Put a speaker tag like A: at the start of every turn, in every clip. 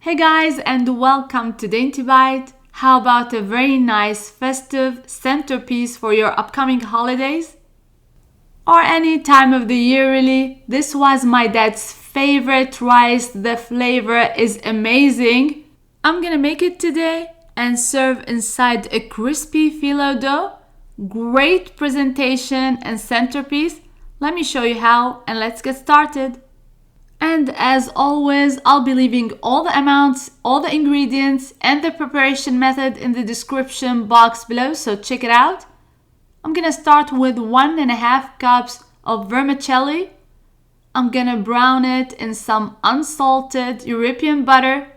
A: Hey guys, and welcome to Dainty Bite. How about a very nice festive centerpiece for your upcoming holidays? Or any time of the year really. This was my dad's favorite rice. The flavor is amazing. I'm gonna make it today and serve inside a crispy phyllo dough. Great presentation and centerpiece. Let me show you how and let's get started. And as always, I'll be leaving all the amounts, all the ingredients, and the preparation method in the description box below, so check it out. I'm gonna start with 1.5 cups of vermicelli. I'm gonna brown it in some unsalted European butter.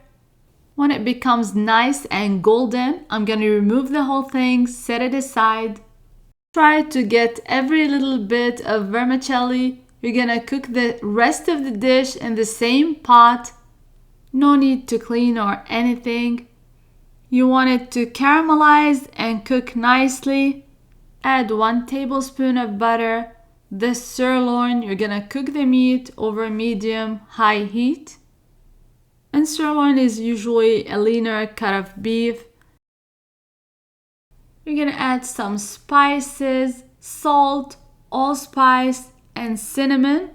A: When it becomes nice and golden, I'm gonna remove the whole thing, set it aside. Try to get every little bit of vermicelli. You're gonna cook the rest of the dish in the same pot. No need to clean or anything. You want it to caramelize and cook nicely. Add 1 tablespoon of butter. The sirloin, you're gonna cook the meat over medium-high heat. And sirloin is usually a leaner cut of beef. You're gonna add some spices, salt, allspice, and cinnamon.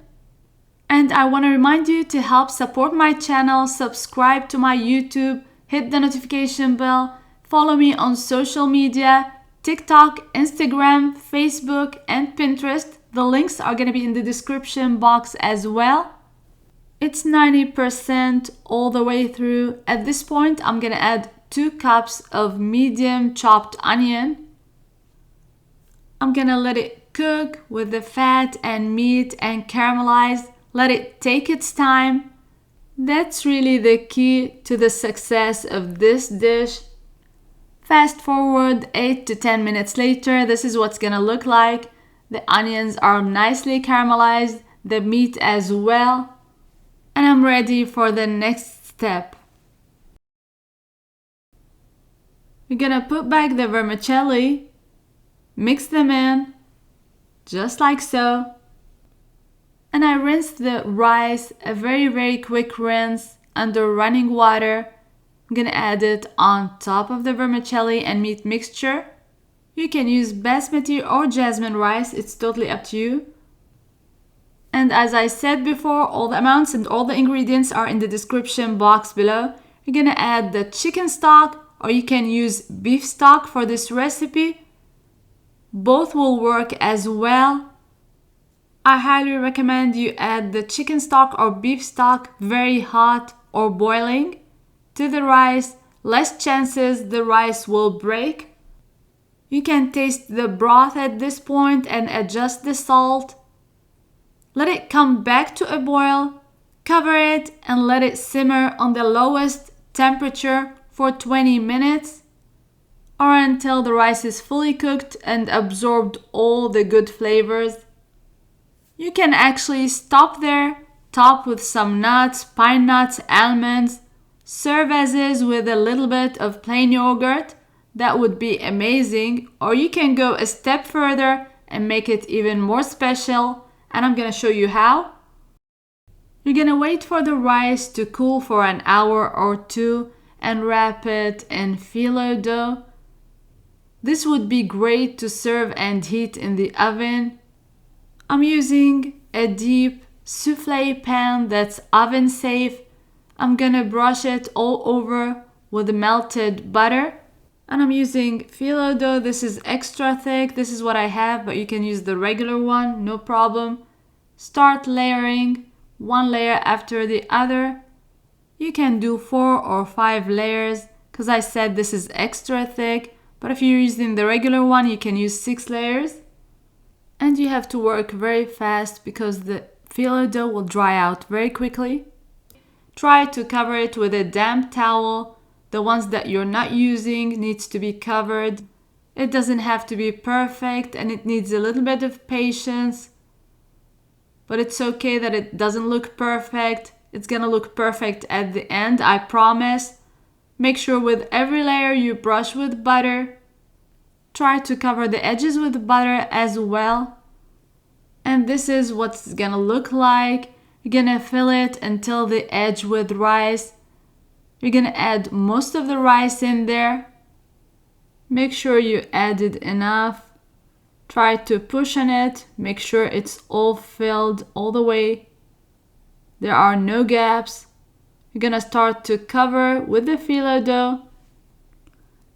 A: And I want to remind you to help support my channel, subscribe to my YouTube, hit the notification bell, follow me on social media, TikTok, Instagram, Facebook, and Pinterest. The links are going to be in the description box as well. It's 90% all the way through. At this point, I'm going to add 2 cups of medium chopped onion. I'm going to let it cook with the fat and meat and caramelize. Let it take its time. That's really the key to the success of this dish. Fast forward 8 to 10 minutes later, this is what's gonna look like. The onions are nicely caramelized, the meat as well. And I'm ready for the next step. We're gonna put back the vermicelli, mix them in, just like so. And I rinse the rice, a very quick rinse under running water. I'm gonna add it on top of the vermicelli and meat mixture. You can use basmati or jasmine rice, it's totally up to you. And as I said before, all the amounts and all the ingredients are in the description box below. You're gonna add the chicken stock, or you can use beef stock for this recipe. Both will work as well. I highly recommend you add the chicken stock or beef stock very hot or boiling to the rice. Less chances the rice will break. You can taste the broth at this point and adjust the salt. Let it come back to a boil. Cover it and let it simmer on the lowest temperature for 20 minutes. Or until the rice is fully cooked and absorbed all the good flavors. You can actually stop there, top with some nuts, pine nuts, almonds. Serve as is with a little bit of plain yogurt. That would be amazing. Or you can go a step further and make it even more special. And I'm gonna show you how. You're gonna wait for the rice to cool for an hour or 2 and wrap it in phyllo dough. This would be great to serve and heat in the oven. I'm using a deep souffle pan that's oven safe. I'm gonna brush it all over with melted butter. And I'm using phyllo dough. This is extra thick. This is what I have, but you can use the regular one, no problem. Start layering one layer after the other. You can do 4 or 5 layers because I said this is extra thick. But if you're using the regular one, you can use 6 layers. And you have to work very fast because the phyllo dough will dry out very quickly. Try to cover it with a damp towel. The ones that you're not using needs to be covered. It doesn't have to be perfect and it needs a little bit of patience. But it's okay that it doesn't look perfect. It's gonna look perfect at the end, I promise. Make sure with every layer you brush with butter. Try to cover the edges with butter as well. And this is what it's gonna look like. You're gonna fill it until the edge with rice. You're gonna add most of the rice in there. Make sure you added enough. Try to push on it. Make sure it's all filled all the way. There are no gaps. You're gonna start to cover with the phyllo dough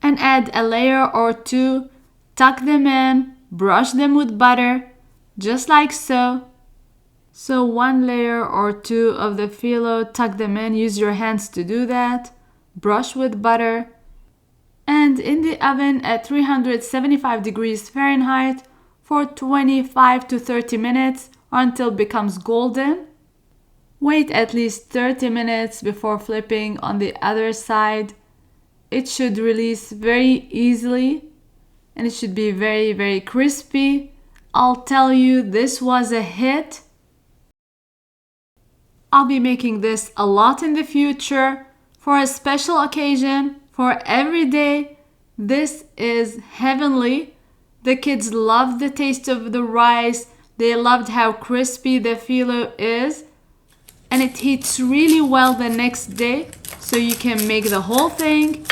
A: and add a layer or two. Tuck them in, brush them with butter, just like so. So one layer or two of the phyllo, tuck them in, use your hands to do that. Brush with butter. And in the oven at 375 degrees Fahrenheit for 25 to 30 minutes until it becomes golden. Wait at least 30 minutes before flipping on the other side. It should release very easily and it should be very, very crispy. I'll tell you, this was a hit. I'll be making this a lot in the future for a special occasion, for every day. This is heavenly. The kids loved the taste of the rice. They loved how crispy the phyllo is. And it heats really well the next day, so you can make the whole thing.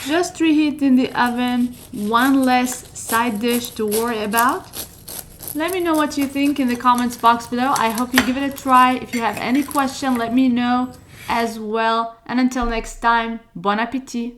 A: Just reheat in the oven, one less side dish to worry about. Let me know what you think in the comments box below. I hope you give it a try. If you have any question, let me know as well. And until next time, bon appétit!